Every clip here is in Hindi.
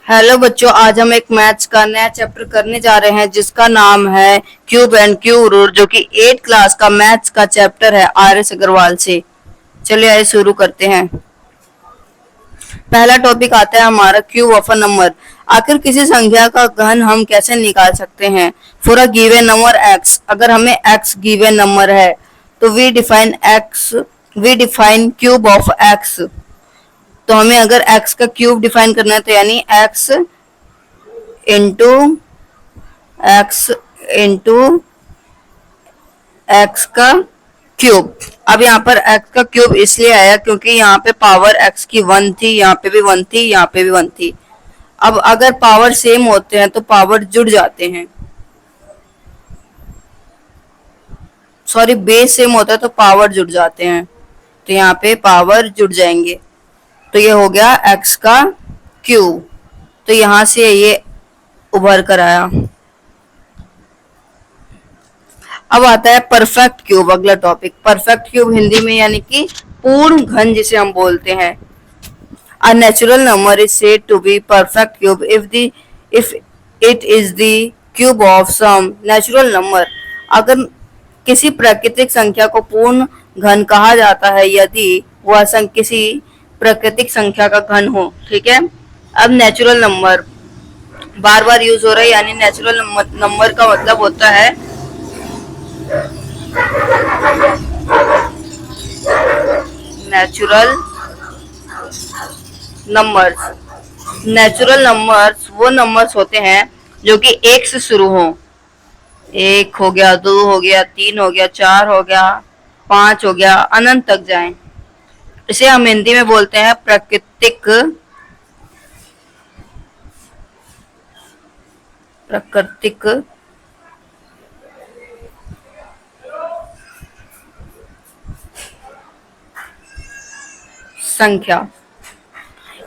हेलो बच्चों, आज हम एक मैथ्स का नया चैप्टर करने जा रहे हैं जिसका नाम है क्यूब एंड क्यूब रूट, जो कि 8 क्लास का मैथ्स का चैप्टर है आर एस अग्रवाल से। चलिए आइए शुरू करते हैं। पहला टॉपिक आता है हमारा क्यूब ऑफ अ नंबर। आखिर किसी संख्या का घन हम कैसे निकाल सकते हैं। For a given number X, अगर हमें एक्स गिवन नंबर है तो we define cube of X. तो हमें अगर एक्स का क्यूब डिफाइन करना है तो यानी इंटू एक्स इंटू एक्स का क्यूब। अब यहाँ पर एक्स का क्यूब इसलिए आया क्योंकि यहाँ पे पावर एक्स की 1 थी, यहाँ पे भी 1 थी, यहाँ पे भी 1 थी। अब अगर पावर सेम होते हैं तो पावर जुड़ जाते हैं, सॉरी बेस सेम होता है तो पावर जुड़ जाते हैं, तो यहाँ पे पावर जुड़ जाएंगे। तो ये हो गया एक्स का क्यूब। तो यहाँ से ये उभर कर आया। अब आता है परफेक्ट क्यूब, अगला टॉपिक। परफेक्ट क्यूब हिंदी में यानी कि पूर्ण घन जिसे हम बोलते हैं। A natural number is said to be perfect cube if it is the cube of some natural number. अगर किसी प्राकृतिक संख्या को पूर्ण घन कहा जाता है यदि वह किसी प्राकृतिक संख्या का घन हो। ठीक है। अब नेचुरल नंबर बार बार यूज हो रहा है, यानी नेचुरल नंबर का मतलब होता है नेचुरल नंबर्स। नेचुरल नंबर्स वो नंबर्स होते हैं जो कि एक से शुरू हो। एक हो गया, दो हो गया, तीन हो गया, चार हो गया, पांच हो गया, अनंत तक जाएं। इसे हम हिंदी में बोलते हैं प्राकृतिक प्राकृतिक संख्या।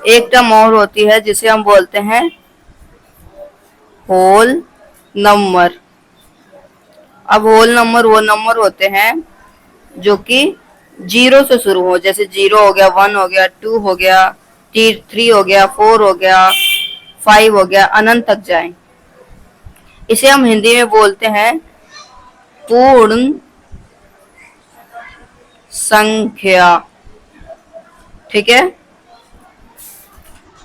एक टर्म और होती है जिसे हम बोलते हैं होल नंबर। अब होल नंबर वो नंबर होते हैं जो कि जीरो से शुरू हो, जैसे जीरो हो गया, वन हो गया, टू हो गया, थ्री हो गया, फोर हो गया, फाइव हो गया, अनंत तक जाएं। इसे हम हिंदी में बोलते हैं पूर्ण संख्या। ठीक है।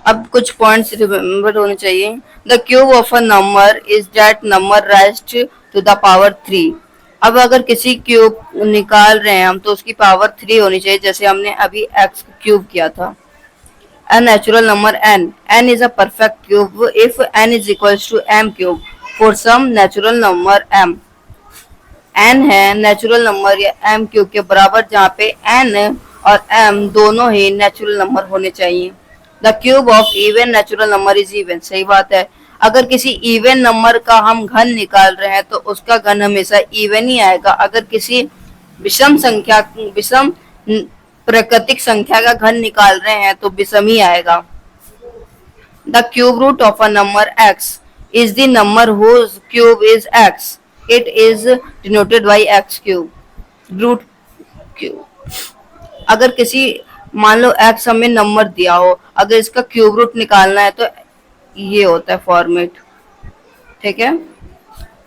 अब कुछ पॉइंट्स रिमेम्बर होने चाहिए। The cube of a number is that number raised to the power 3। अब अगर किसी क्यूब निकाल रहे हैं हम तो उसकी पावर 3 होनी चाहिए, जैसे हमने अभी एक्स क्यूब किया था। A natural number n is a perfect cube if n is equals to m cube for some natural number m। n है नेचुरल नंबर या m क्यूब के बराबर, जहाँ पे n और m दोनों ही नेचुरल नंबर होने चाहिए। The cube of even natural number is even. सही बात है। अगर किसी इवन नंबर का हम घन निकाल रहे हैं तो उसका घन हमेशा इवन ही आएगा। अगर किसी विषम प्राकृतिक संख्या का घन निकाल रहे हैं तो विषम ही आएगा। The cube root of a number x is the number whose cube is x. It is denoted by x cube. Root cube. अगर किसी मान लो x हमें नंबर दिया हो, अगर इसका क्यूब रूट निकालना है तो ये होता है फॉर्मेट। ठीक है।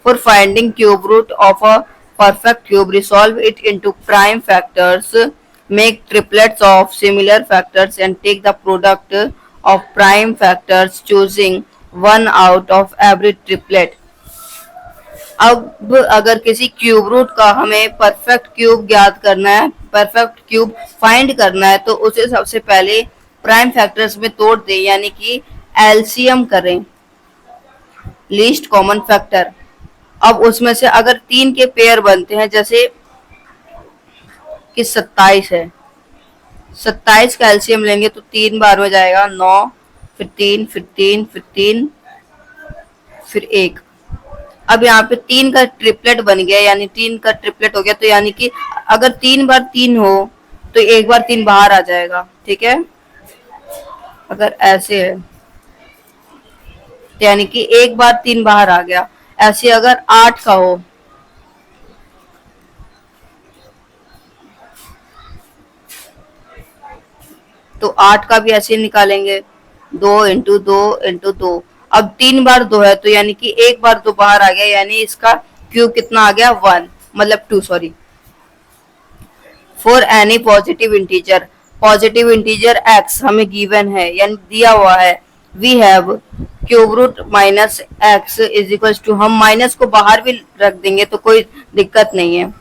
For finding cube root of a perfect cube, resolve it into prime factors, make triplets of similar factors and take the product of prime factors, choosing one out of every triplet। अब अगर किसी क्यूब रूट का हमें परफेक्ट क्यूब ज्ञात करना है, परफेक्ट क्यूब फाइंड करना है, तो उसे सबसे पहले प्राइम फैक्टर्स में तोड़ दें, यानी कि एलसीएम करें, लीस्ट कॉमन फैक्टर। अब उसमें से अगर तीन के पेयर बनते हैं, जैसे कि 27 है, 27 का एलसीएम लेंगे तो 3 बार में जाएगा 9, फिर 3, फिर 3, फिर 3, फिर 1। अब यहाँ पे 3 का ट्रिपलेट बन गया, यानी 3 का ट्रिपलेट हो गया, तो यानी कि अगर 3 बार 3 हो तो एक बार 3 बाहर आ जाएगा। ठीक है। अगर ऐसे है तो यानी कि एक बार 3 बाहर आ गया। ऐसे अगर 8 का हो तो 8 का भी ऐसे निकालेंगे, 2 अब 3 बार 2 है तो यानी कि 1 बार 2 बाहर आ गया, यानी इसका क्यूब कितना आ गया 1, मतलब 2 sorry. For any positive integer x हमें गिवन है यानी दिया हुआ है, we have cube root minus X is equal to, हम माइनस को बाहर भी रख देंगे तो कोई दिक्कत नहीं है।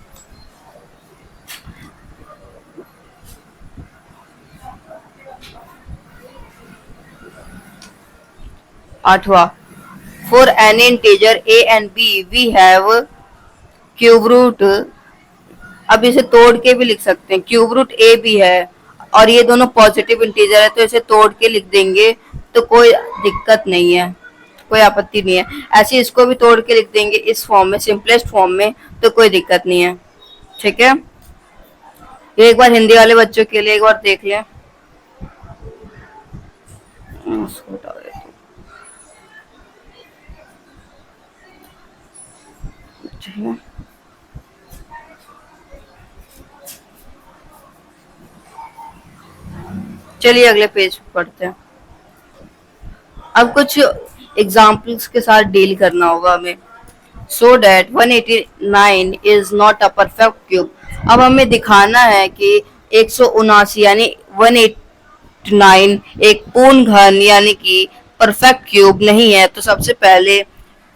आठवां, for any integer a and b we have cube root, अब इसे तोड़ के भी लिख सकते हैं, क्यूब रूट ए भी है और ये दोनों पॉजिटिव इंटीजर है तो इसे तोड़ के लिख देंगे तो कोई दिक्कत नहीं है, कोई आपत्ति नहीं है। ऐसे इसको भी तोड़ के लिख देंगे इस फॉर्म में, सिंपलेस्ट फॉर्म में, तो कोई दिक्कत नहीं है। ठीक है, ये एक बार हिंदी वाले बच्चों के लिए एक बार देख लें। चलिए अगले पेज पढ़ते हैं। अब कुछ एग्जाम्पल्स के साथ डील करना होगा हमें। So that 189 is not a perfect cube. अब हमें दिखाना है कि 179 यानी 189 एक पूर्ण घन यानी कि परफेक्ट क्यूब नहीं है। तो सबसे पहले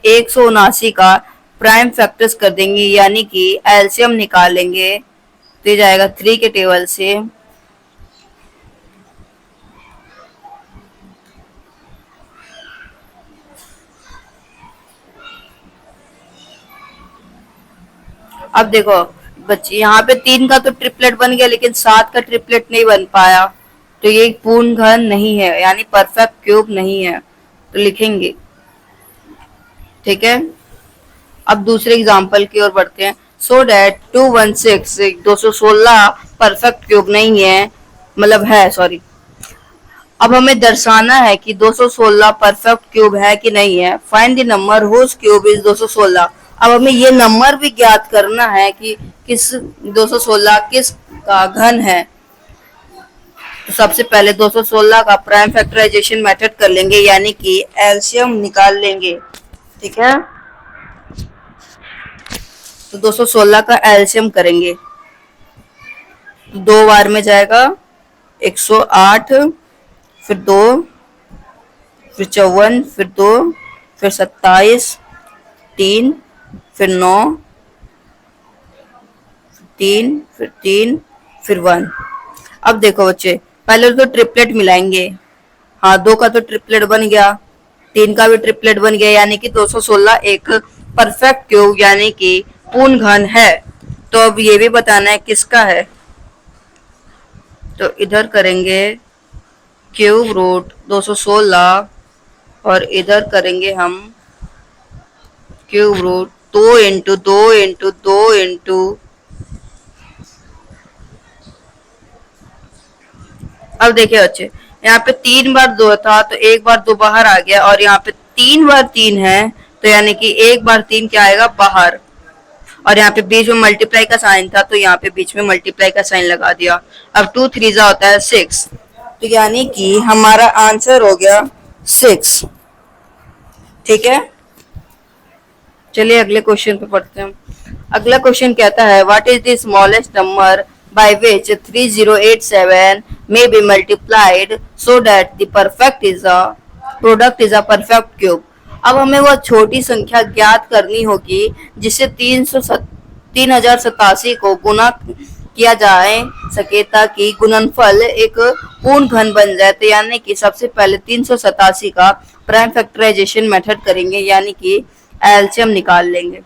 179 का प्राइम फैक्टर्स कर देंगे यानी कि एलसीएम निकालेंगे, तो ये जाएगा 3 के टेबल से। अब देखो बच्चे, यहाँ पे 3 का तो ट्रिपलेट बन गया लेकिन 7 का ट्रिपलेट नहीं बन पाया, तो ये पूर्ण घन नहीं है यानी परफेक्ट क्यूब नहीं है, तो लिखेंगे। ठीक है, अब दूसरे एग्जाम्पल की ओर बढ़ते हैं। सो डैट 216 परफेक्ट क्यूब नहीं है, मतलब है सॉरी। अब हमें दर्शाना है कि 216 परफेक्ट क्यूब है कि नहीं है। Find the number whose cube is 216। अब हमें ये नंबर भी ज्ञात करना है कि किस 216 किस का घन है। तो सबसे पहले 216 का प्राइम फैक्टराइजेशन मेथड कर लेंगे यानी कि एलसीएम निकाल लेंगे। ठीक है, तो 216 का एलसीएम करेंगे तो 2 बार में जाएगा 108, फिर 2, फिर 54, फिर 2, फिर 27, 3, फिर 9, 3, फिर 3, फिर 1। अब देखो बच्चे, पहले तो ट्रिपलेट मिलाएंगे। हाँ, 2 का तो ट्रिपलेट बन गया, 3 का भी ट्रिपलेट बन गया, यानी कि 216 एक परफेक्ट क्यूब यानी कि पूर्ण घन है। तो अब ये भी बताना है किसका है, तो इधर करेंगे क्यूब रूट 216 और इधर करेंगे हम cube root 2 into 2 into 2 into, अब देखिए बच्चे, यहाँ पे 3 बार 2 था तो 1 बार 2 बाहर आ गया, और यहाँ पे 3 बार 3 है तो यानी कि 1 बार 3 क्या आएगा बाहर, और यहाँ पे बीच में मल्टीप्लाई का साइन था तो यहाँ पे बीच में मल्टीप्लाई का साइन लगा दिया। अब 2 3 जा होता है 6, तो यानी कि हमारा आंसर हो गया 6। ठीक है, चलिए अगले क्वेश्चन पे पढ़ते हैं। अगला क्वेश्चन कहता है what is the smallest number by which 3087 may be multiplied so that the perfect is a product is a perfect cube। अब हमें वह छोटी संख्या ज्ञात करनी होगी जिससे 3087 को गुना किया जाए सके ताकि गुणनफल एक पूर्ण घन बन जाए। तो यानी कि सबसे पहले 387 का प्राइम फैक्टराइजेशन मेथड करेंगे यानी कि एलसीएम निकाल लेंगे।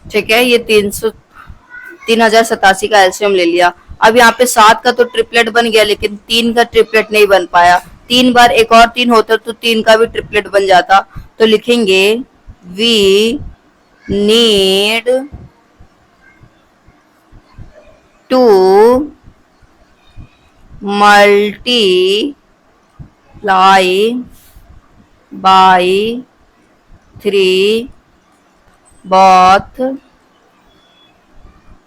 ठीक है, ये 3087 का एलसीएम ले लिया। अब यहाँ पे 7 का तो ट्रिपलेट बन गया लेकिन 3 का ट्रिपलेट नहीं बन पाया। 3 बार एक और 3 होता तो 3 का भी ट्रिपलेट बन जाता। तो लिखेंगे we need to multiply by 3 both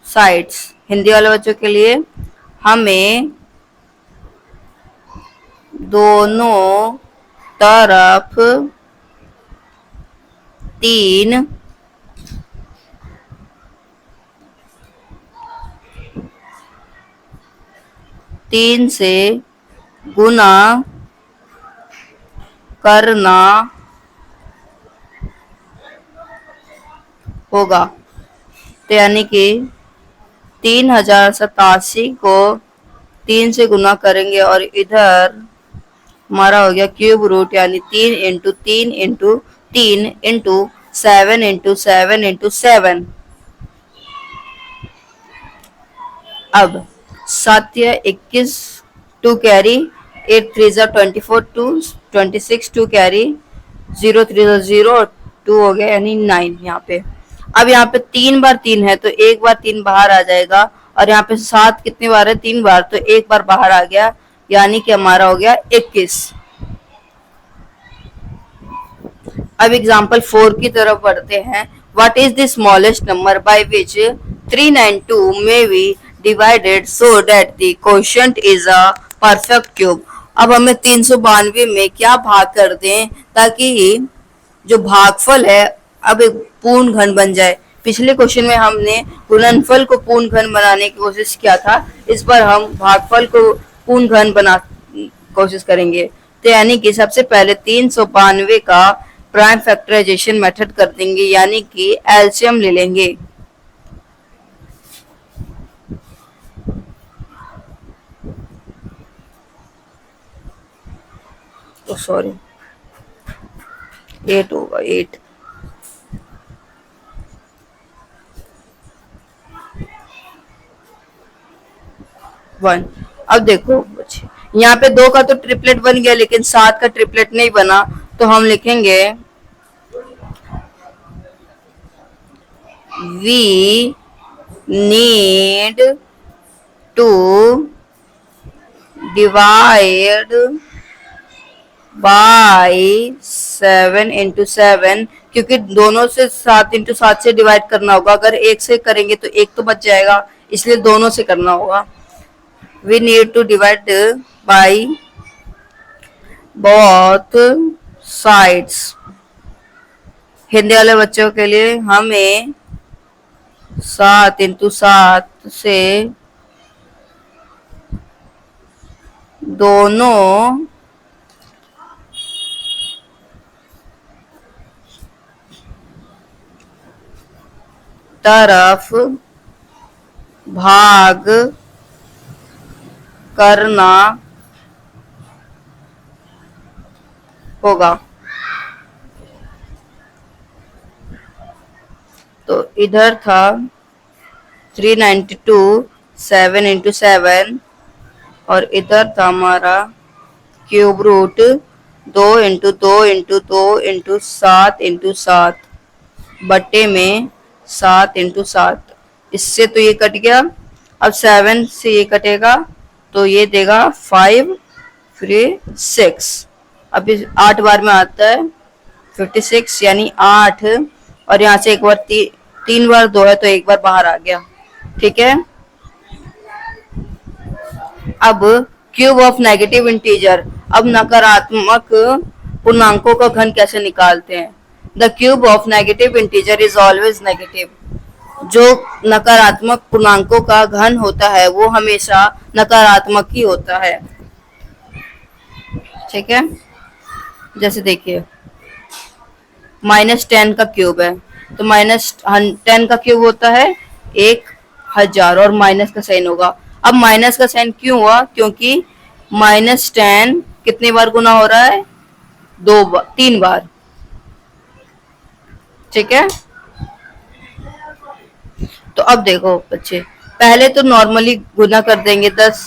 sides. Hindi वाले बच्चों के लिए, हमें दोनों तरफ 3 से गुना करना होगा। तो यानी कि 3087 को 3 से गुना करेंगे और इधर हमारा हो गया क्यूब रूट, यानी 3 × 3 × 3 × 7 × 7 × 7। अब 7 या 21 2 कैरी, 8 3 24 2 26 2 कैरी, 0 3 0 2 हो गया यानी 9 यहाँ पे। अब यहाँ पे 3 बार 3 है तो एक बार 3 बाहर आ जाएगा, और यहाँ पे 7 कितनी बार है, 3 बार, तो एक बार बाहर आ गया, यानी कि हमारा हो गया 21। अब एग्जाम्पल 4 की तरफ बढ़ते हैं। What is the smallest number by which 392 में be divided so that the quotient is a perfect cube. अब हमें 392 में क्या भाग कर दें ताकि जो भागफल है अब एक पूर्ण घन बन जाए। पिछले क्वेश्चन में हमने गुणनफल को पूर्ण घन बनाने की कोशिश किया था, इस बार हम भागफल को पूर्ण घन बना कोशिश करेंगे। तो यानी कि सबसे पहले 392 का प्राइम फैक्टराइजेशन मेथड कर देंगे, यानी कि एलसीएम ले लेंगे। तो सॉरी 8 होगा, 8 1। अब देखो बच्चे, यहाँ पे 2 का तो ट्रिपलेट बन गया लेकिन 7 का ट्रिपलेट नहीं बना, तो हम लिखेंगे we need to divide by 7 × 7, क्योंकि दोनों से 7 × 7 से डिवाइड करना होगा। अगर एक से करेंगे तो एक तो बच जाएगा, इसलिए दोनों से करना होगा। we need to divide by both sides। Hindi वाले बच्चों के लिए हमें 7 × 7 से दोनों तरफ भाग करना होगा। तो इधर था 392 7 × 7, और इधर था हमारा क्यूब रूट 2 × 2 × 2 × 7 × 7 बट्टे में 7 × 7। इससे तो ये कट गया, अब 7 से ये कटेगा तो ये देगा 5 फिर 6। अब इस 8 बार में आता है 56 यानी 8, और यहाँ से एक बार 3 बार 2 है तो एक बार बाहर आ गया। ठीक है। अब क्यूब ऑफ नेगेटिव इंटीजर, अब नकारात्मक पूर्णांकों का घन कैसे निकालते हैं। The cube of negative integer is always negative. जो नकारात्मक पूर्णांकों का घन होता है वो हमेशा नकारात्मक ही होता है। ठीक है। जैसे देखिए -10 का क्यूब है तो -10 का क्यूब होता है 1000, और माइनस का साइन होगा। अब माइनस का साइन क्यों हुआ, क्योंकि -10 कितनी बार गुना हो रहा है, 3 बार। ठीक है। तो अब देखो बच्चे, पहले तो नॉर्मली गुना कर देंगे 10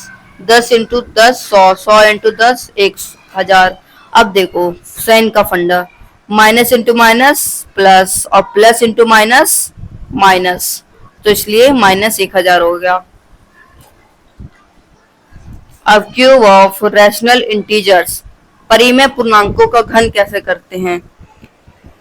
10 × 10 100, 100 × 10 1000। अब देखो साइन का फंडा, माइनस इंटू माइनस प्लस, और प्लस इंटू माइनस माइनस, तो इसलिए -1000 हो गया। अब क्यूब ऑफ रैशनल इंटीजर्स, परिमेय पूर्णांकों का घन कैसे करते हैं।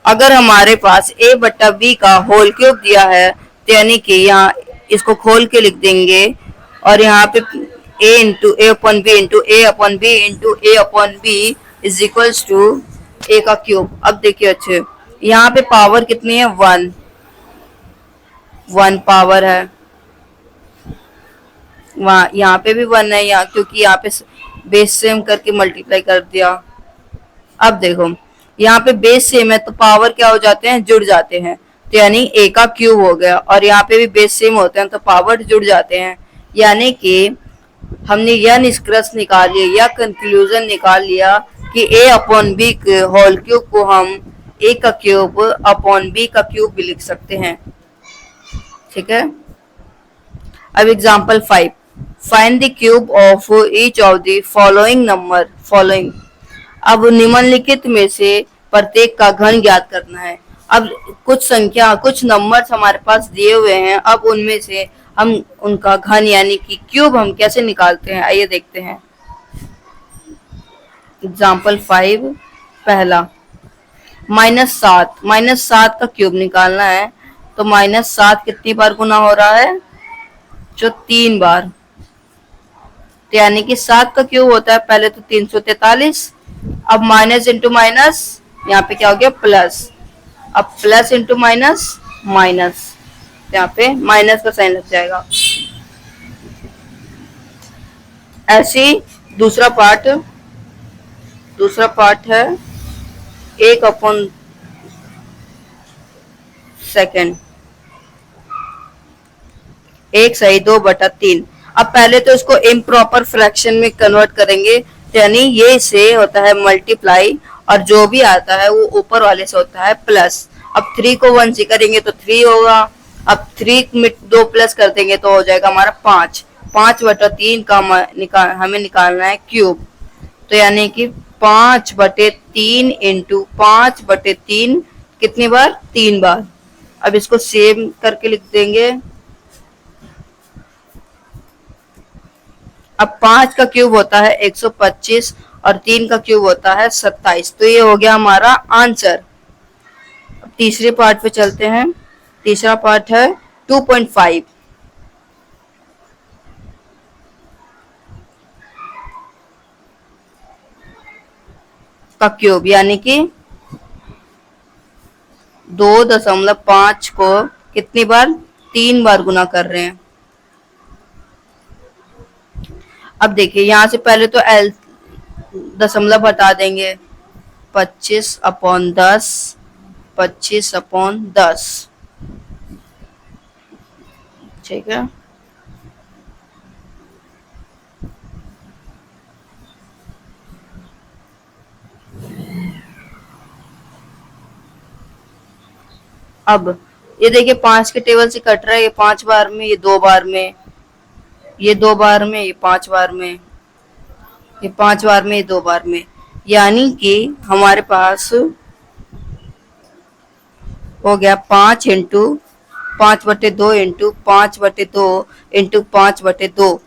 अगर हमारे पास a बट्टा b का होल क्यूब दिया है तो यानी कि यहाँ इसको खोल के लिख देंगे और यहाँ पे a into a upon b into a upon b into a upon b is equals to a का क्यूब। अब देखिए अच्छे, यहाँ पे पावर कितनी है, 1 पावर है, वहाँ यहाँ पे भी 1 है, यहाँ क्योंकि यहाँ पे बेस सेम करके मल्टीप्लाई कर दिया। अब देखो यहाँ पे बेस सेम है तो पावर क्या हो जाते हैं, जुड़ जाते हैं, तो यानी a का क्यूब हो गया, और यहाँ पे भी बेस सेम होते हैं तो पावर जुड़ जाते हैं, यानी कि हमने यह निष्कर्ष निकाल लिया या कंक्लूजन निकाल लिया कि a upon b whole cube को हम a का क्यूब अपॉन b का क्यूब भी लिख सकते हैं। ठीक है। अब example 5, find the cube of each of the following number. अब निम्नलिखित में से प्रत्येक का घन ज्ञात करना है। अब कुछ संख्या, कुछ नंबर्स हमारे पास दिए हुए हैं, अब उनमें से हम उनका घन यानी कि क्यूब हम कैसे निकालते हैं, आइए देखते हैं। एग्जाम्पल 5 पहला, -7 का क्यूब निकालना है, तो -7 कितनी बार गुना हो रहा है, जो 3 बार, तो यानी कि 7 का क्यूब होता है पहले तो 343, अब माइनस इंटू माइनस, यहाँ पे क्या हो गया प्लस, अब प्लस इंटू माइनस माइनस, यहाँ पे माइनस का साइन लग जाएगा। ऐसे ही दूसरा पार्ट है 1/2, एक सही 2/3। अब पहले तो इसको इम्प्रॉपर फ्रैक्शन में कन्वर्ट करेंगे, यानी ये से होता है मल्टीप्लाई और जो भी आता है वो ऊपर वाले से होता है प्लस। अब 3 को 1 से करेंगे तो 3 होगा, अब 3 में 2 प्लस कर देंगे तो हो जाएगा हमारा 5/3 का हमें निकालना है क्यूब, तो यानी कि 5/3 इंटू 5/3 कितनी बार, 3 बार। अब इसको सेम करके लिख देंगे। अब 5 का क्यूब होता है 125 और 3 का क्यूब होता है 27, तो ये हो गया हमारा आंसर। अब तीसरे पार्ट पे चलते हैं। तीसरा पार्ट है 2.5 का क्यूब, यानी कि 2.5 को कितनी बार, 3 बार गुना कर रहे हैं। अब देखिए यहाँ से पहले तो एल दशमलव हटा देंगे, 25/10, 25/10, ठीक है। अब ये देखिए 5 के टेबल से कट रहा है, ये 5 बार में, ये 2 बार में, ये 2 बार में, ये 5 बार में, ये 5 बार में, ये 2 बार में, यानी कि हमारे पास हो गया 5 इंटू 5/2 इंटू 5/2 इंटू 5/2।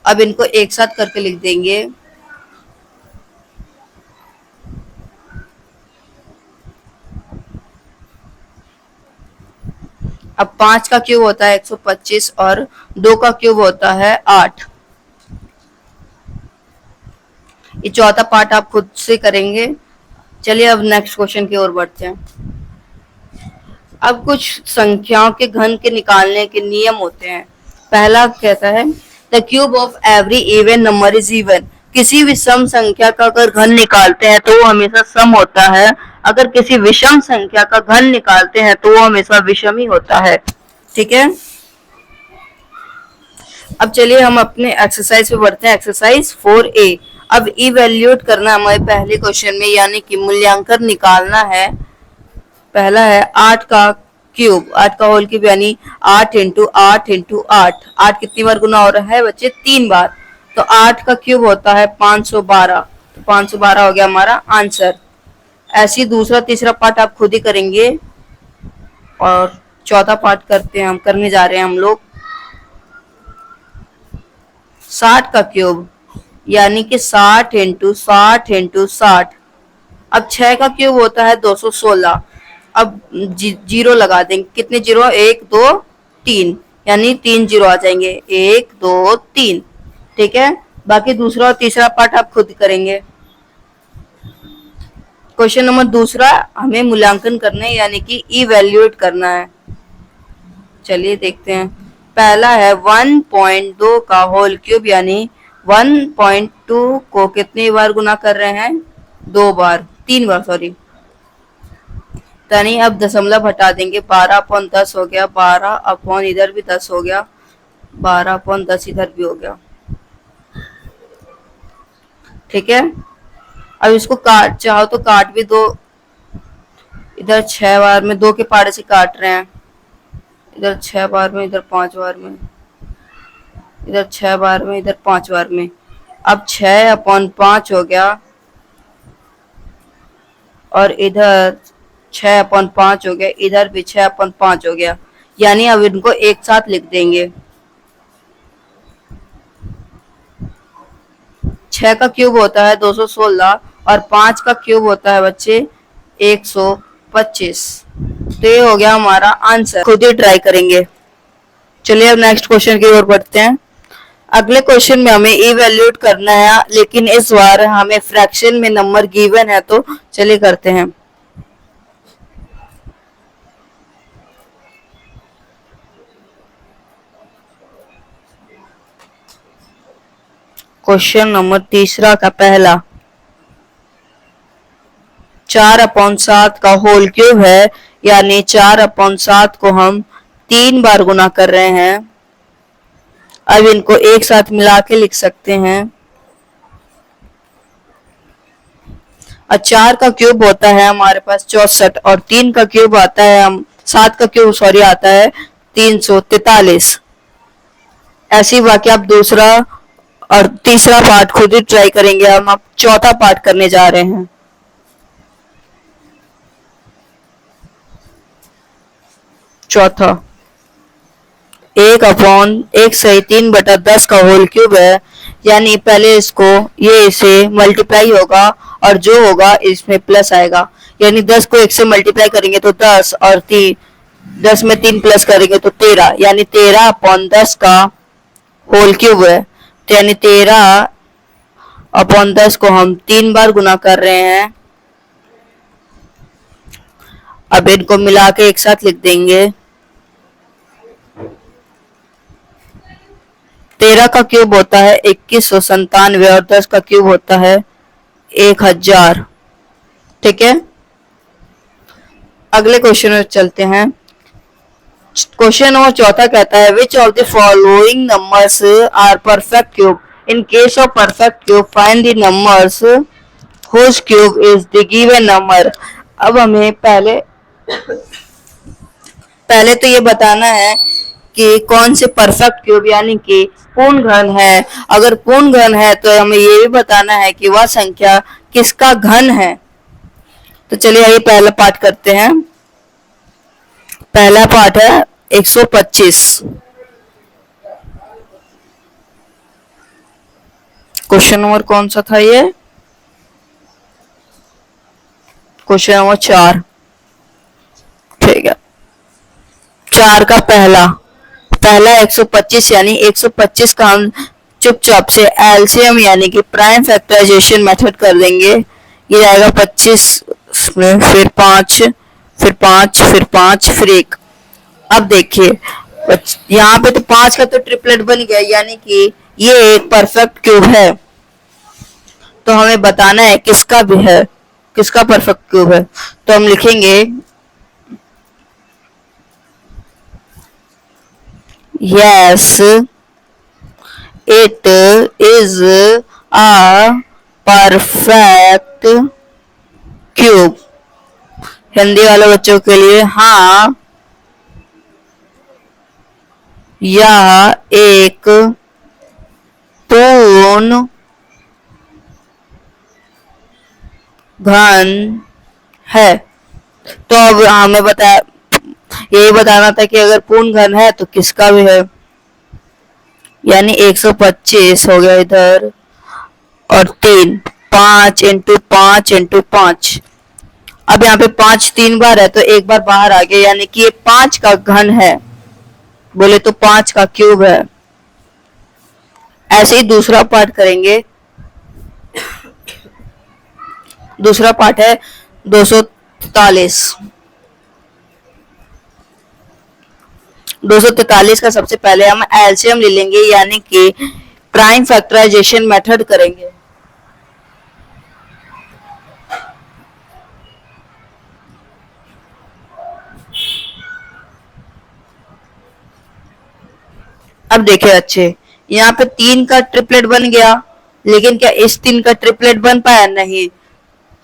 अब इनको एक साथ करके लिख देंगे। अब 5 का क्यूब होता है 125 और 2 का क्यूब होता है 8। ये चौथा पार्ट आप खुद से करेंगे। चलिए अब नेक्स्ट क्वेश्चन की ओर बढ़ते हैं। अब कुछ संख्याओं के घन के निकालने के नियम होते हैं। पहला कहता है the cube of every even number is even. किसी भी सम संख्या का अगर घन निकालते हैं तो वो हमेशा सम होता है, अगर किसी विषम संख्या का घन निकालते हैं तो वो हमेशा विषम ही होता है। ठीक है। अब चलिए हम अपने एक्सरसाइज पे बढ़ते हैं। Exercise 4A। अब इवैल्यूएट करना हमारे पहले क्वेश्चन में, यानी कि मूल्यांकन निकालना है। पहला है 8 का क्यूब, 8 का होल क्यूब, यानी 8 इंटू 8 इंटू 8। 8 कितनी बार गुना हो रहा है बच्चे, 3 बार, तो 8 का क्यूब होता है 512, तो 512 हो गया हमारा आंसर। ऐसी दूसरा तीसरा पार्ट आप खुद ही करेंगे और चौथा पार्ट करने जा रहे हैं हम लोग। 60 का क्यूब, यानी कि 60 × 60 × 60। अब 6 का क्यूब होता है 216। अब जीरो लगा देंगे, कितने जीरो, 1 2 3, यानी 3 जीरो आ जाएंगे, 1 2 3। ठीक है, बाकी दूसरा और तीसरा पार्ट आप खुद करेंगे। क्वेश्चन नंबर दूसरा हमें मूल्यांकन करना है, यानी कि इवैल्यूएट करना है। चलिए देखते हैं। पहला है 1.2 का होल क्यूब, यानी 1.2 को कितनी बार गुना कर रहे हैं, 2 बार, 3 बार सॉरी। यानी अब दशमलव हटा देंगे, 12/10 हो गया, 12 इधर भी 10 हो गया, 12/10 इधर भी हो गया। ठीक है, अब इसको काट चाहो तो काट भी दो, इधर 6 बार में 2 के पाड़े से काट रहे हैं, इधर 6 बार में, इधर 5 बार में, इधर 6 बार में, इधर 5 बार में। अब 6/5 हो गया, और इधर 6/5 हो गया, इधर भी 6/5 हो गया। यानी अब इनको एक साथ लिख देंगे। 6 का क्यूब होता है 216 और 5 का क्यूब होता है बच्चे 125। तो ये हो गया हमारा आंसर, खुद ही ट्राई करेंगे। चलिए अब नेक्स्ट क्वेश्चन की ओर बढ़ते हैं। अगले क्वेश्चन में हमें इवैल्यूएट करना है, लेकिन इस बार हमें फ्रैक्शन में नंबर गिवन है, तो चलिए करते हैं। क्वेश्चन नंबर तीसरा का पहला 4/7 का होल क्यूब है, यानी 4/7 को हम 3 बार गुना कर रहे हैं। अब इनको एक साथ मिला के लिख सकते हैं। और 4 का क्यूब होता है हमारे पास 64, और 3 का क्यूब आता है, हम 7 का क्यूब सॉरी आता है 343। ऐसी बाकी आप दूसरा और तीसरा पार्ट खुद ही ट्राई करेंगे। हम अब चौथा पार्ट करने जा रहे हैं। चौथा 1/1/3/10 का होल क्यूब है, यानी पहले इसको ये इसे मल्टीप्लाई होगा और जो होगा इसमें प्लस आएगा, यानी 10 को 1 से मल्टीप्लाई करेंगे तो 10, और 10 में 3 प्लस करेंगे तो 13, यानी 13/10 का होल क्यूब है। तो यानी 13/10 को हम 3 बार गुना कर रहे हैं। अब इनको मिला के एक साथ लिख देंगे। 13 का क्यूब होता है 2197 और 10 का क्यूब होता है 1000। ठीक है, अगले क्वेश्चन में चलते हैं। क्वेश्चन नंबर चौथा कहता है which of the following numbers are perfect cube, in case of perfect cube find the numbers whose cube is the given number. अब हमें पहले तो ये बताना है कि कौन से परफेक्ट क्यूब यानी कि पूर्ण घन है। अगर पूर्ण घन है तो हमें ये भी बताना है कि वह संख्या किसका घन है। तो चलिए ये पहला पार्ट करते हैं। पहला पार्ट है 125। क्वेश्चन नंबर कौन सा था ये, क्वेश्चन नंबर 4। ठीक है, 4 का पहला 125, यानी 125 का हम चुपचाप से एलसीएम यानी कि प्राइम फैक्टराइजेशन मेथड कर देंगे। ये आएगा 25 में, फिर 5, फिर 5, फिर 5, फिर 1। अब देखिए यहाँ पे तो 5 का तो ट्रिपलेट बन गया, यानी कि ये एक परफेक्ट क्यूब है। तो हमें बताना है किसका भी है, किसका परफेक्ट क्यूब है। तो हम लिखेंगे yes it is a perfect cube। Hindi वाले बच्चों के लिए हाँ यह एक पूर्ण घन है। तो अब हमें यही बताना था कि अगर पूर्ण घन है तो किसका भी है, यानी 125 हो गया इधर, और 3, 5 × 5 × 5। अब यहाँ पे 5 3 बार है तो एक बार बाहर आ गया, यानी कि ये 5 का घन है, बोले तो 5 का क्यूब है। ऐसे ही दूसरा पार्ट करेंगे। दूसरा पार्ट है 243। 243 का सबसे पहले हम एलसीएम ले लेंगे, यानी कि प्राइम फैक्टराइजेशन मेथड करेंगे। अब देखिए अच्छे, यहाँ पे 3 का ट्रिपलेट बन गया, लेकिन क्या इस 3 का ट्रिपलेट बन पाया? नहीं।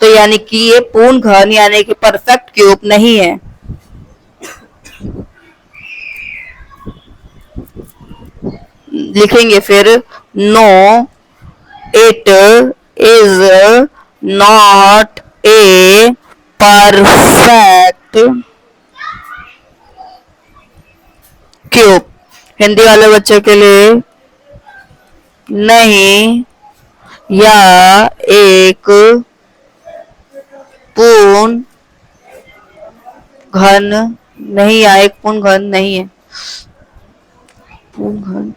तो यानी कि ये पूर्ण घन यानी कि परफेक्ट क्यूब नहीं है। लिखेंगे फिर, no it is not a perfect cube. Hindi वाले बच्चों के लिए, नहीं या एक पूर्ण घन नहीं, या एक पूर्ण घन नहीं है। पूर्ण घन,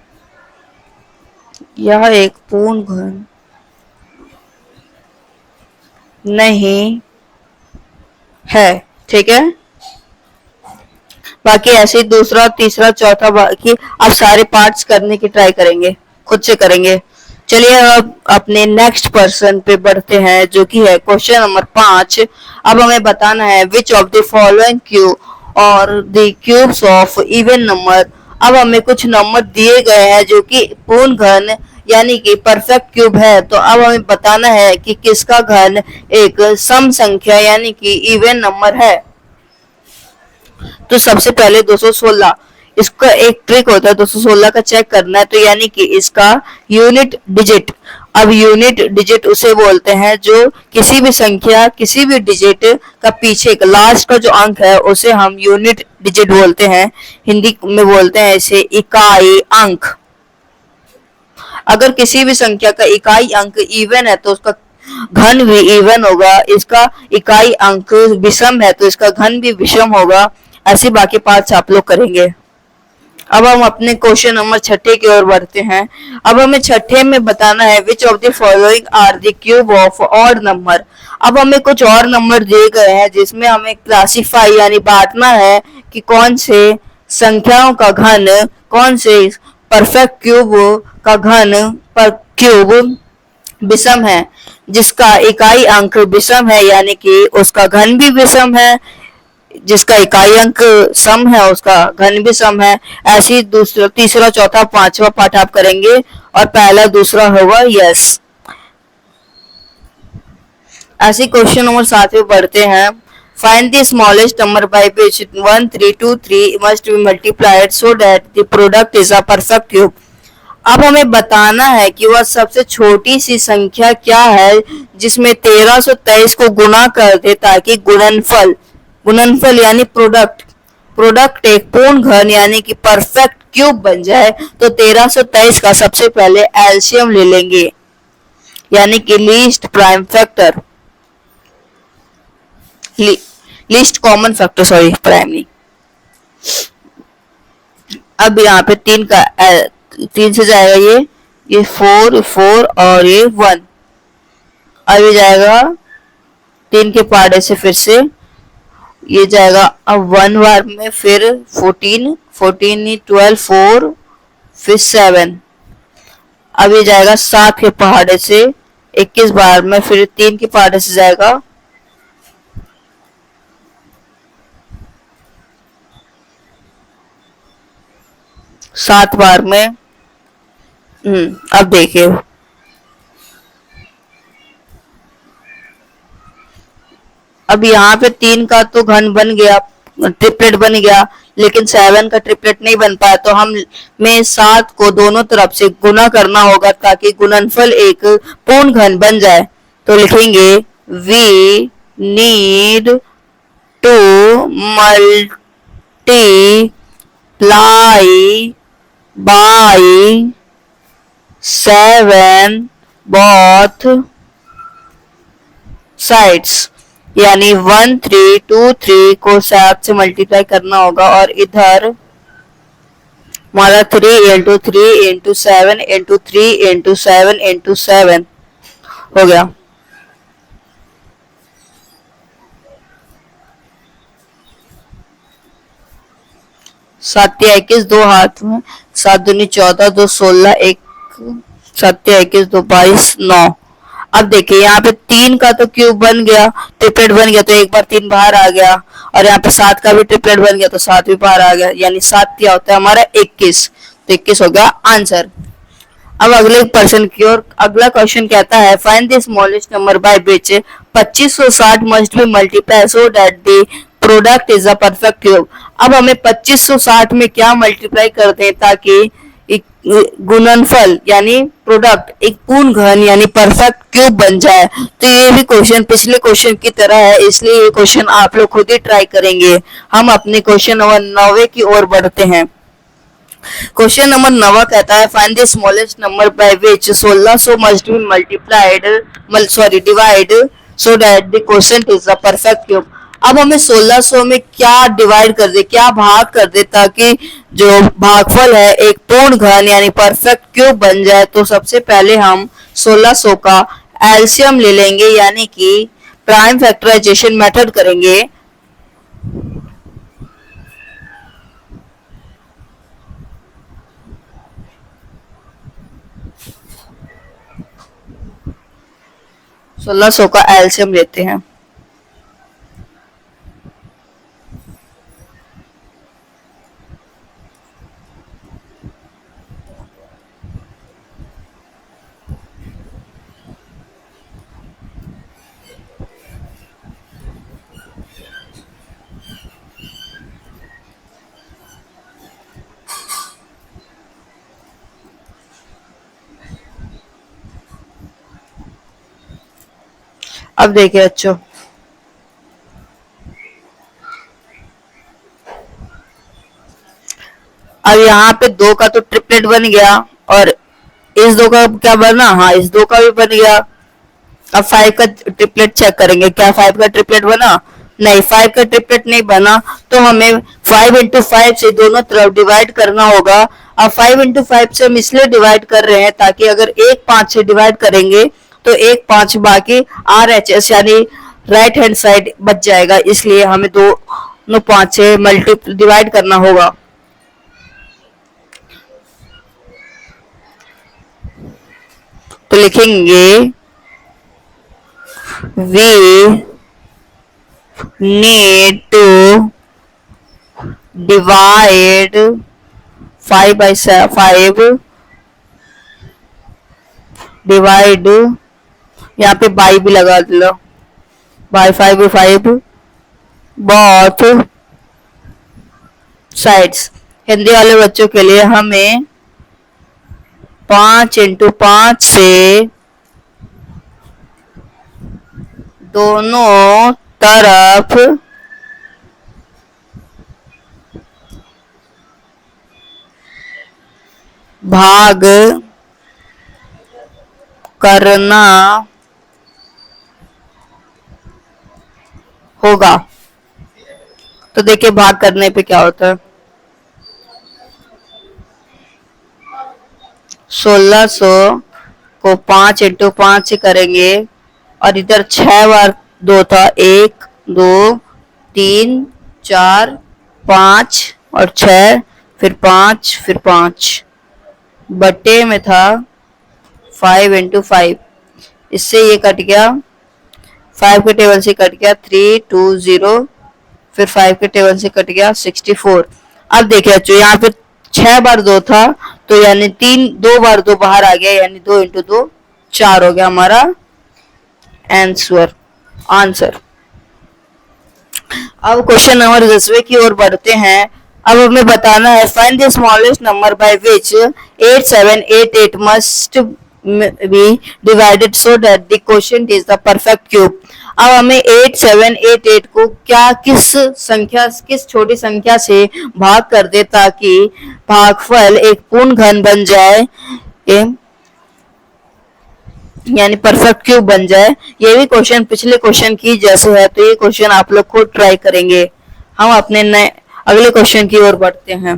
यह एक पूर्ण घन नहीं है। ठीक है, बाकी ऐसे ही दूसरा, तीसरा, चौथा, बाकी अब सारे पार्ट्स करने की ट्राई करेंगे, खुद से करेंगे। चलिए अब अपने नेक्स्ट पर्सन पे बढ़ते हैं, जो कि है क्वेश्चन नंबर 5। अब हमें बताना है which of the following cube और the cubes of even number. अब हमें कुछ नंबर दिए गए हैं जो कि पूर्ण घन यानी कि परफेक्ट क्यूब है, तो अब हमें बताना है कि किसका घन एक सम संख्या यानी कि इवन नंबर है। तो सबसे पहले 216, इसका एक ट्रिक होता है 216 का चेक करना है, तो यानी कि इसका यूनिट डिजिट। अब यूनिट डिजिट उसे बोलते हैं जो किसी भी संख्या, किसी भी डिजिट का पीछे का लास्ट का जो अंक है उसे हम यूनिट डिजिट बोलते हैं। हिंदी में बोलते हैं इसे इकाई अंक। अगर किसी भी संख्या का इकाई अंक इवन है तो उसका घन भी इवन होगा, इसका इकाई अंक विषम है तो इसका घन भी विषम होगा। ऐसे बाकी पार्ट्स आप लोग करेंगे। अब हम अपने क्वेश्चन नंबर 6 की ओर बढ़ते हैं। अब हमें 6 में बताना है which of the following are the cube of odd number. अब हमें कुछ और नंबर दिए गए हैं जिसमें हमें क्लासिफाई यानी बांटना है कि कौन से संख्याओं का घन, कौन से परफेक्ट क्यूब का घन पर क्यूब विषम है। जिसका इकाई अंक विषम है यानी कि उसका घन भी विषम है, जिसका इकाई अंक सम है उसका घन भी सम है। ऐसे ही दूसरा, तीसरा, चौथा, पांचवा पार्ट आप करेंगे और पहला दूसरा होगा यस। ऐसे क्वेश्चन नंबर 7 में बढ़ते हैं। Find the smallest number by which 1323 must be multiplied so that the product is a perfect cube. अब हमें बताना है कि वह सबसे छोटी सी संख्या क्या है जिसमें 1323 को गुणा कर दे ताकि गुणनफल यानी प्रोडक्ट एक पूर्ण घन यानी कि परफेक्ट क्यूब बन जाए। तो 1323 का सबसे पहले एलसीएम ले लेंगे यानी कि least prime factor, least common factor, sorry prime नहीं। अब यहाँ पे 3 से जाएगा ये 4 और ये 1। अब ये जाएगा 3 के पार्ट से फिर से ये जाएगा अब 1 बार में, फिर 14 12 4 फिर 7। अब ये जाएगा 7 के पहाड़े से 21 बार में, फिर 3 के पहाड़े से जाएगा 7 बार में। अब देखिए अब यहाँ पे 3 का तो घन बन गया, ट्रिपलेट बन गया, लेकिन 7 का ट्रिपलेट नहीं बन पाया। तो हम में 7 को दोनों तरफ से गुना करना होगा ताकि गुणनफल एक पूर्ण घन बन जाए। तो लिखेंगे we need to multiply by 7 both sides, यानी 1 3 2 3 को 7 से मल्टीप्लाई करना होगा और इधर हमारा 3 into 3 into 7 into 3 into 7 into 7 हो गया। सात या 21 दो हाथ में, 7 दूनी 14 2 16 एक 7 या 21 2 22 9। अब देखिए यहाँ पे 3 का तो क्यूब बन गया, ट्रिपलेट बन गया, तो एक बार 3 बाहर आ गया, और यहाँ पे 7 का भी ट्रिपलेट बन गया तो 7 भी बाहर आ गया, यानी 7 क्या होता है हमारा 21, तो 21 हो गया आंसर। अब अगले पर्सन की ओर अगला क्वेश्चन कहता है find the smallest number by which 2560 must be multiply so that the product is a perfect cube. अब हमें 2560 में क्या मल्टीप्लाई कर दें ताकि एक गुणनफल यानी प्रोडक्ट एक पूर्ण घन यानी परफेक्ट क्यूब बन जाए। तो ये भी क्वेश्चन पिछले क्वेश्चन की तरह है, इसलिए ये क्वेश्चन आप लोग खुद ही ट्राई करेंगे। हम अपने क्वेश्चन नंबर 9 की ओर बढ़ते हैं। क्वेश्चन नंबर 9 कहता है find the smallest number by which 1600 must be multiplied divide so that the quotient is a perfect cube. अब हमें 1600 में क्या डिवाइड कर दे, क्या भाग कर दे ताकि जो भागफल है एक पूर्ण घन यानी परफेक्ट क्यूब बन जाए। तो सबसे पहले हम 1600 का एलसीएम ले लेंगे यानी कि प्राइम फैक्टराइजेशन मेथड करेंगे। सोलह सौ का एलसीएम लेते हैं। अब देखिए बच्चों, अब यहाँ पे 2 का तो ट्रिपलेट बन गया और इस 2 का क्या बना, हाँ इस 2 का भी बन गया। अब 5 का ट्रिपलेट चेक करेंगे, क्या 5 का ट्रिपलेट बना, नहीं 5 का ट्रिपलेट नहीं बना। तो हमें 5 इंटू 5 से दोनों तरफ डिवाइड करना होगा। अब 5 इंटू 5 से हम इसलिए डिवाइड कर रहे हैं ताकि अगर 1 5 से डिवाइड करेंगे तो 1 5 बाकी RHS यानी राइट हैंड साइड बच जाएगा, इसलिए हमें दोनों 5 से मल्टी डिवाइड करना होगा। तो लिखेंगे we need to divide 5 by 5 divide, यहाँ पे बाई भी लगा लो, बाई 5 5 बोथ साइड्स। हिंदी वाले बच्चों के लिए हमें 5 इंटू 5 से दोनों तरफ भाग करना होगा। तो देखिए भाग करने पे क्या होता है, 1600 को 5 इंटू 5 से करेंगे और इधर 6 बार 2 था, 1 2 3 4 5 और 6 फिर 5 फिर 5 बटे में था 5 इंटू 5, इससे ये कट गया, 5 के टेबल से कट गया 320, फिर 5 के टेबल से कट गया 64। अब देखिए बच्चों यहाँ पे 6 बार 2 था तो यानी 2 बार 2 बाहर आ गया, यानी 2 इंटू 2 4 हो गया हमारा आंसर। अब क्वेश्चन नंबर 10वें की ओर बढ़ते हैं। अब हमें बताना है find the smallest number by which 8788 must be divided so that the quotient is the perfect cube. अब हमें 8788 को क्या किस छोटी संख्या से भाग कर दे ताकि भागफल एक पूर्ण घन बन जाए। यानी परफेक्ट क्यूब बन जाए। ये भी क्वेश्चन पिछले क्वेश्चन की जैसे है, तो ये क्वेश्चन आप लोग खुद ट्राई करेंगे। हम अपने नए अगले क्वेश्चन की ओर बढ़ते हैं।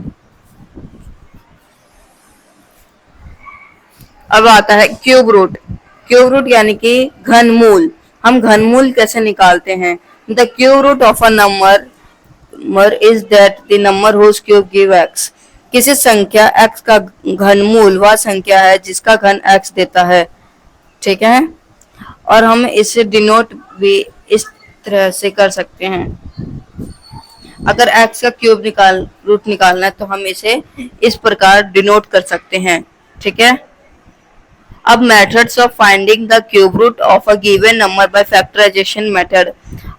अब आता है क्यूब रूट। क्यूब रूट यानी कि घनमूल। हम घनमूल कैसे निकालते हैं? The cube root of a number is that the number whose cube give x. किसी संख्या x का घनमूल वह संख्या है जिसका घन x देता है। ठीक है, और हम इसे डिनोट भी इस तरह से कर सकते हैं। अगर x का क्यूब रूट निकालना है तो हम इसे इस प्रकार डिनोट कर सकते हैं। ठीक है, अब methods of finding the cube root of a given number by factorisation method.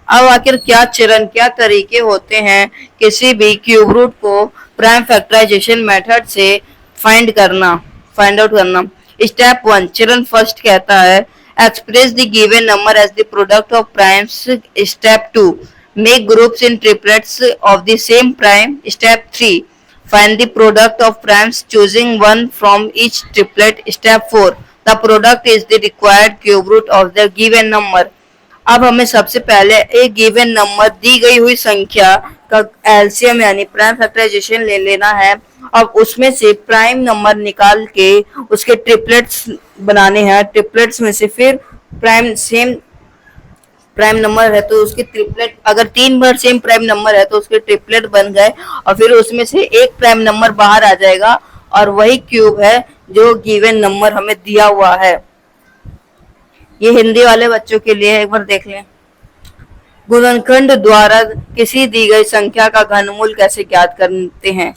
अब आखिर क्या चरण, क्या तरीके होते हैं किसी भी क्यूब रूट को प्राइम फैक्टराइजेशन मेथड से फाइंड आउट करना। स्टेप 1, चरण फर्स्ट कहता है express the given number as the product of primes. Step 2, make groups in triplets of the same prime. Step 3, find the product of primes choosing one from each triplet. Step 4, the product is the required cube root of the given number. अब हमें सबसे पहले एक गिवन नंबर दी गई हुई संख्या का एलसीएम यानी प्राइम फैक्टराइजेशन ले लेना है। अब उसमें से प्राइम नंबर निकाल के उसके ट्रिपलेट्स बनाने हैं। ट्रिपलेट्स में से फिर सेम प्राइम नंबर है तो उसके ट्रिपलेट, अगर 3 बार सेम प्राइम नंबर है तो उसके ट्रिपलेट बन गए और फिर उसमें से एक प्राइम नंबर बाहर आ जाएगा और वही क्यूब है जो गिवन नंबर हमें दिया हुआ है। ये हिंदी वाले बच्चों के लिए एक बार देख लें। गुणनखंड द्वारा किसी दी गई संख्या का घनमूल कैसे ज्ञात करते हैं?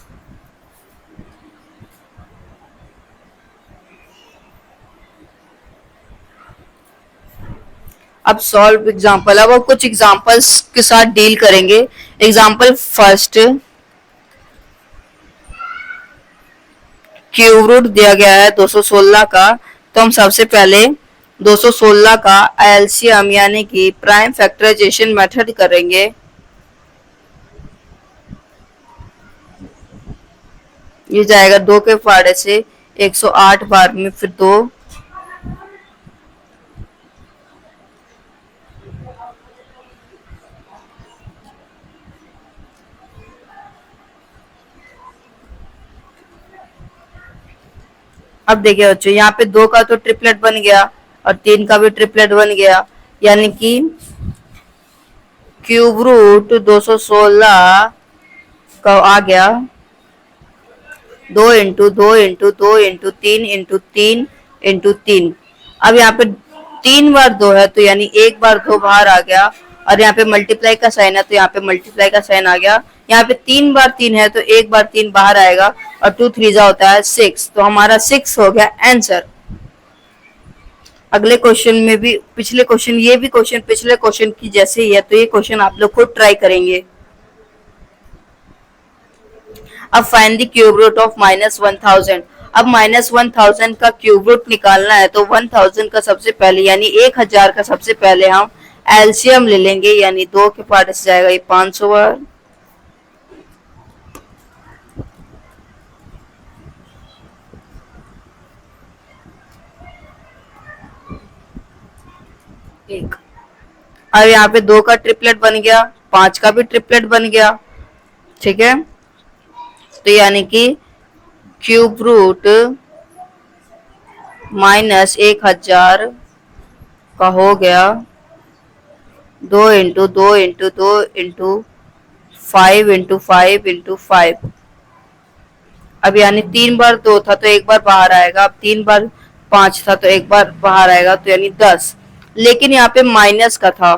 अब सॉल्व एग्जाम्पल। अब कुछ एग्जाम्पल्स के साथ डील करेंगे। एग्जाम्पल फर्स्ट, क्यूब रूट दिया गया है 216 का, तो हम सबसे पहले 216 का एलसीएम यानी कि प्राइम फैक्टराइजेशन मेथड करेंगे। ये जाएगा 2 के फाड़े से 108 बार में, फिर 2, अब देखिए बच्चों यहाँ पे 2 का तो ट्रिपलेट बन गया और 3 का भी ट्रिपलेट बन गया, यानी कि क्यूब रूट 216 का आ गया 2 into 2 into 2 into 3 into 3 into 3। अब यहाँ पे 3 बार 2 है तो यानी 1 बार 2 बाहर आ गया, और यहाँ पे मल्टीप्लाई का साइन है तो यहाँ पे मल्टीप्लाई का साइन आ गया। यहाँ पे 3 बार 3 है तो 1 बार 3 बाहर आएगा और 2 3 होता है 6, तो हमारा 6 हो गया आंसर। अगले क्वेश्चन में भी पिछले क्वेश्चन, ये भी क्वेश्चन पिछले क्वेश्चन की जैसे ही है, तो ये क्वेश्चन आप लोग खुद ट्राई करेंगे। अब find the cube root of -1000। अब -1000 का क्यूब रूट निकालना है तो 1000 का सबसे पहले यानी 1000 का सबसे पहले हम एलसीएम ले लेंगे, यानी 2 के पार्ट से जाएगा ये 500 बार, एक। अब यहाँ पे 2 का ट्रिपलेट बन गया, 5 का भी ट्रिपलेट बन गया। ठीक है, तो यानी कि क्यूब रूट -1000 का हो गया 2 into 2 into 2 into 5 into 5 into 5। अब यानी 3 बार 2 था तो 1 बार बाहर आएगा, अब 3 बार 5 था तो 1 बार बाहर आएगा, तो यानी 10। लेकिन यहाँ पे माइनस का था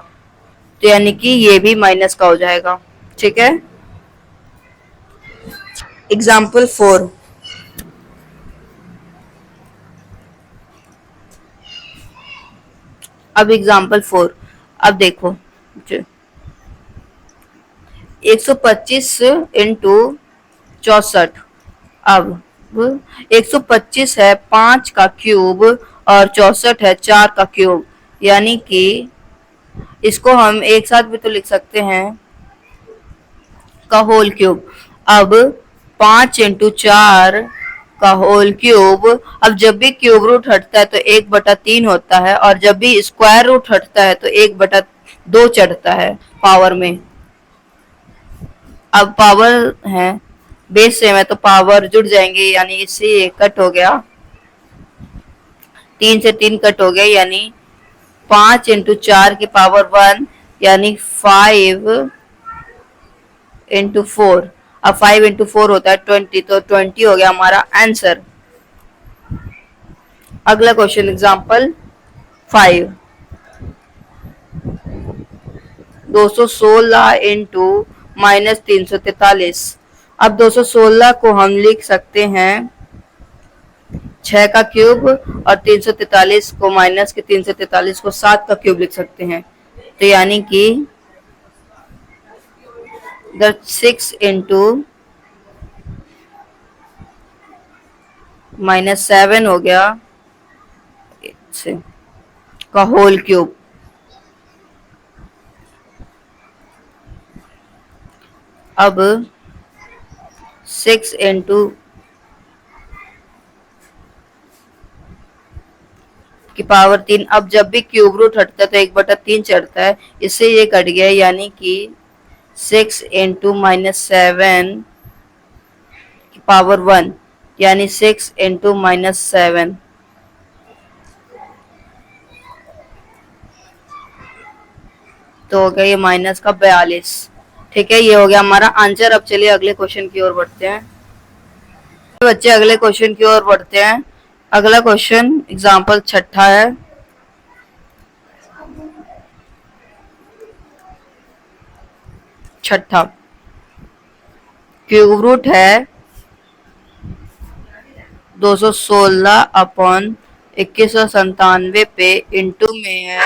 तो यानी कि ये भी माइनस का हो जाएगा। ठीक है, एग्जाम्पल 4, अब एग्जाम्पल 4, अब देखो 125 इंटू 64। अब 125 है 5 का क्यूब और 64 है 4 का क्यूब, यानी कि इसको हम एक साथ भी तो लिख सकते हैं का होल क्यूब। अब 5 इंटू 4 का होल क्यूब। अब जब भी क्यूब रूट हटता है तो 1/3 होता है, और जब भी स्क्वायर रूट हटता है तो 1/2 चढ़ता है पावर में। अब पावर है, बेस सेम है तो पावर जुड़ जाएंगे, यानी इससे ये कट हो गया, 3 से 3 कट हो गया, यानी 5 × 4 की पावर 1, यानी 5 × 4। अब 5 × 4 होता है 20, तो 20 हो गया हमारा आंसर। अगला क्वेश्चन एग्जांपल 5, 216 इंटू -343। अब 216 को हम लिख सकते हैं 6 का क्यूब, और 343 को -343 को 7 का क्यूब लिख सकते हैं। तो यानी कि 6 इंटू -7 हो गया का होल क्यूब। अब 6 इंटू की पावर 3। अब जब भी क्यूब रूट हटता है तो 1/3 चढ़ता है, इससे ये कट गया, यानी कि 6 इंटू -7 की पावर 1, यानी 6 इंटू -7, तो हो गया ये माइनस का 42। ठीक है, ये हो गया हमारा आंसर। अब चलिए अगले क्वेश्चन की ओर बढ़ते हैं। बच्चे अगले क्वेश्चन की ओर बढ़ते हैं। अगला क्वेश्चन एग्जाम्पल 6 है। छठा, क्यूब रूट है 216 अपॉन 2197 पे इंटू में है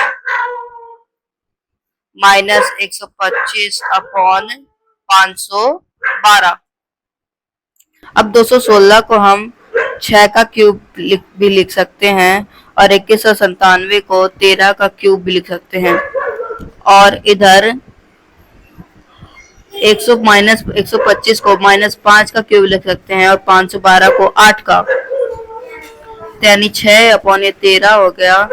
-125 अपॉन 512। अब 216 को हम 6 का क्यूब भी लिख सकते हैं, और 2197 को 13 का क्यूब भी लिख सकते हैं, और इधर 125 को -5 का क्यूब लिख सकते हैं, और 512 को 8 का, तो यानी 6 अपॉन ये 13 हो गया।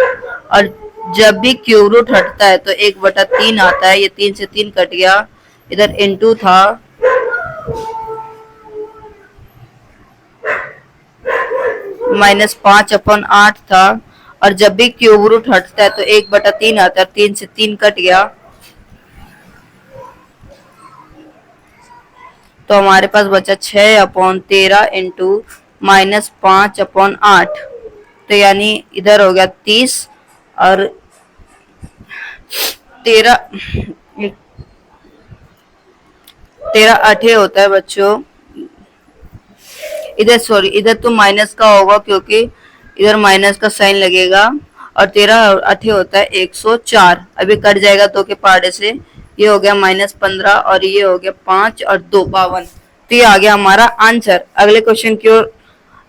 और जब भी क्यूब रूट हटता है तो 1/3 आता है, ये 3 से 3 कट गया, इधर इंटू था, -5/8 था, और जब भी क्यूब रूट हटता है तो 1/3 आता है, 3 से 3 कट गया, तो हमारे पास बचा 6/13 इंटू -5/8, तो यानी इधर हो गया 30, और 13 8 होता है बच्चों। इधर सॉरी, इधर तो माइनस का होगा क्योंकि इधर माइनस का साइन लगेगा, और 13 8 होता है 104। अभी कट जाएगा 2 के पार्ट से, ये हो गया -15, और ये हो गया 5 और 2 52। तो ये आ गया हमारा आंसर। अगले क्वेश्चन की ओर,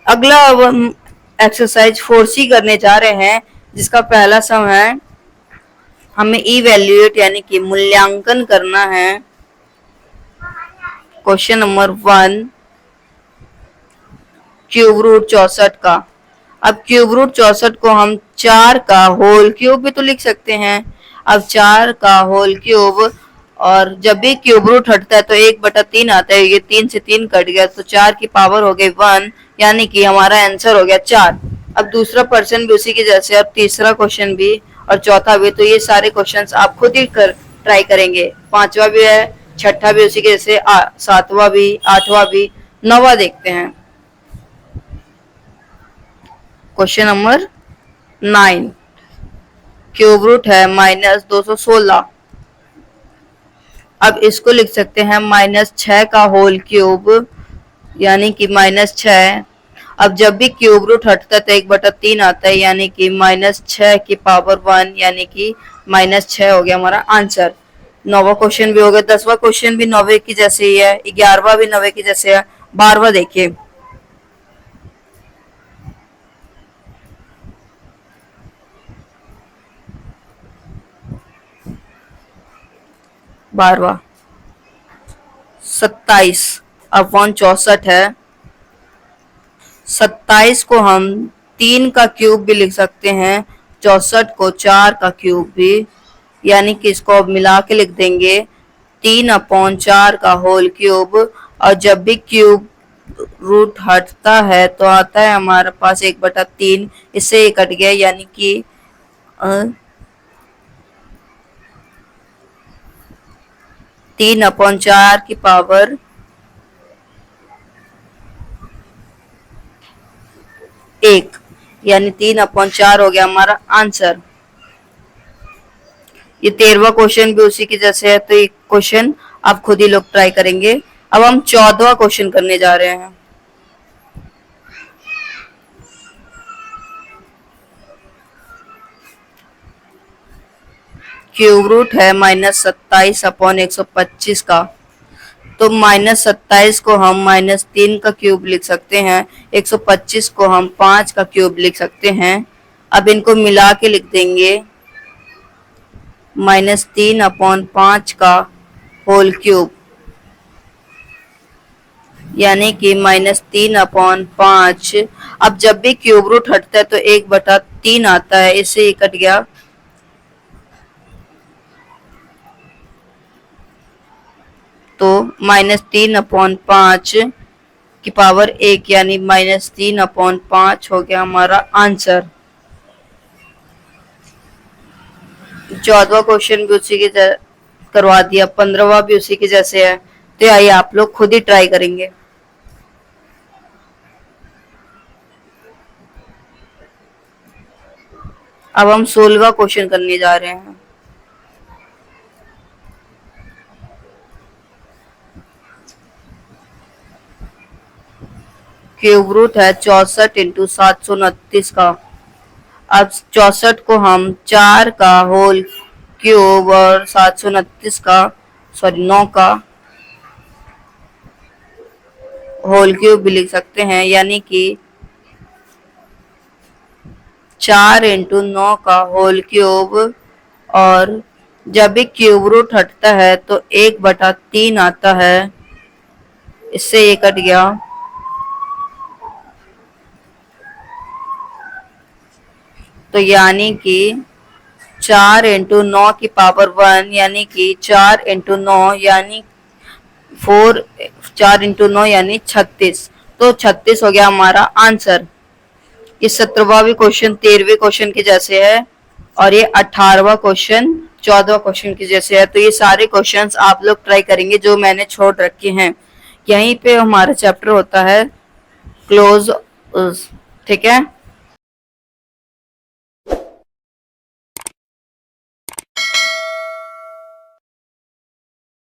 अगला अब हम एक्सरसाइज 4C करने जा रहे हैं, जिसका पहला सम है, हमें इवैल्यूएट यानी कि मूल्यांकन करना है क्वेश्चन नंबर 1, क्यूब रूट 64 का। अब क्यूब रूट 64 को हम 4 का होल क्यूब भी तो लिख सकते हैं। अब 4 का होल क्यूब, और जब भी क्यूब रूट हटता है तो 1/3 आता है, ये 3 से 3 कट गया, तो 4 की पावर हो गई 1, यानी कि हमारा आंसर हो गया 4। अब दूसरा पर्सन भी उसी के जैसे, अब तीसरा क्वेश्चन भी और चौथा भी, तो ये सारे क्वेश्चंस आप खुद ही ट्राई करेंगे। पांचवा भी है, छठा भी उसी के जैसे, सातवां भी, आठवां भी, नौवां देखते हैं। क्वेश्चन नंबर 9, क्यूब रूट है -216। अब इसको लिख सकते हैं -6 का होल क्यूब, यानी कि -6। अब जब भी क्यूब रूट हटता है तो 1/3 आता है, यानी कि -6 की पावर 1, यानी कि -6 हो गया हमारा आंसर। 9वां क्वेश्चन भी हो गया, 10वां क्वेश्चन भी 9वें की जैसे ही है, 11वां भी 9वें की जैसे है। 12वां देखिए, 12वां 27/64 है, 27 को हम 3 का क्यूब भी लिख सकते हैं, 64 को 4 का क्यूब भी, यानी कि इसको अब मिला के लिख देंगे 3/4 का होल क्यूब। और जब भी क्यूब रूट हटता है तो आता है हमारे पास 1/3, इससे ये कट गया, यानी कि 3/4 की पावर 1, यानी 3/4 हो गया हमारा आंसर। ये 13वां क्वेश्चन भी उसी की जैसे है, तो ये क्वेश्चन आप खुद ही लोग ट्राई करेंगे। अब हम 14वां क्वेश्चन करने जा रहे हैं। क्यूब रूट है -27/125 का, तो -27 को हम -3 का क्यूब लिख सकते हैं, 125 को हम 5 का क्यूब लिख सकते हैं। अब इनको मिला के लिख देंगे -3/5 का होल क्यूब, यानी कि -3/5। अब जब भी क्यूब रूट हटता है तो 1/3 आता है, इससे ये कट गया, तो -3/5 की पावर 1, यानी -3/5 हो गया हमारा आंसर। 14वां क्वेश्चन भी उसी के करवा दिया, 15वां भी उसी के जैसे है, तो आइए आप लोग खुद ही ट्राई करेंगे। अब हम 16वां क्वेश्चन करने जा रहे हैं। क्यूब रूट है 64 × 729 का। अब 64 को हम 4 का होल क्यूब और 729 का, सॉरी 9 का होल क्यूब भी लिख सकते हैं, यानी कि 4 × 9 का होल क्यूब। और जब भी क्यूब रूट हटता है तो 1/3 आता है, इससे ये कट गया, तो यानी कि 4 × 9 की पावर 1, यानी कि 4 × 9 यानी 4 × 9 यानी 36, तो 36 हो गया हमारा आंसर। ये 17वां भी क्वेश्चन 13वें क्वेश्चन के जैसे है, और ये 18वां क्वेश्चन 14वां क्वेश्चन के जैसे है। तो ये सारे क्वेश्चंस आप लोग ट्राई करेंगे जो मैंने छोड़ रखे हैं। यहीं पे हमारा चैप्टर होता है क्लोज, ठीक है।